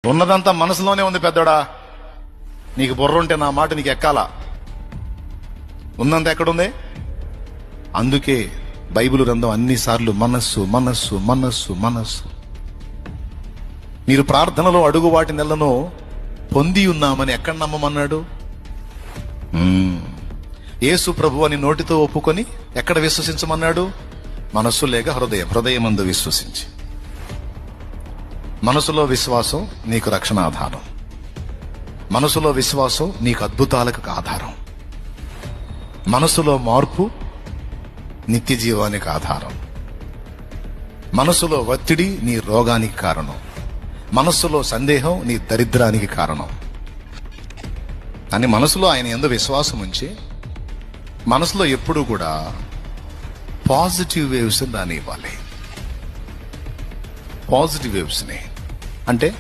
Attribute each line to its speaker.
Speaker 1: ఉన్నదంతా మనసులోనే ఉంది పెద్దోడా. నీకు బుర్ర ఉంటే నా మాట నీకు ఎక్కాలా? ఉన్నంత ఎక్కడుంది? అందుకే బైబిల్ గ్రంథం అన్నిసార్లు మనస్సు మనస్సు మనస్సు మనస్సు. మీరు ప్రార్థనలో అడుగు వాటి నెలను పొంది ఉన్నామని ఎక్కడ నమ్మమన్నాడు? యేసు ప్రభు అని నోటితో ఒప్పుకొని ఎక్కడ విశ్వసించమన్నాడు? మనస్సు లేక హృదయమందు విశ్వసించి. మనసులో విశ్వాసం నీకు రక్షణ ఆధారం. మనసులో విశ్వాసం నీకు అద్భుతాలకు ఆధారం. మనసులో మార్పు నిత్య జీవానికి ఆధారం. మనసులో ఒత్తిడి నీ రోగానికి కారణం. మనస్సులో సందేహం నీ దరిద్రానికి కారణం. కానీ మనసులో ఆయన యందు విశ్వాసం ఉంచి మనసులో ఎప్పుడూ కూడా పాజిటివ్ వేవ్స్ రానివ్వాలి. పాజిటివ్ వేవ్స్ని అంటే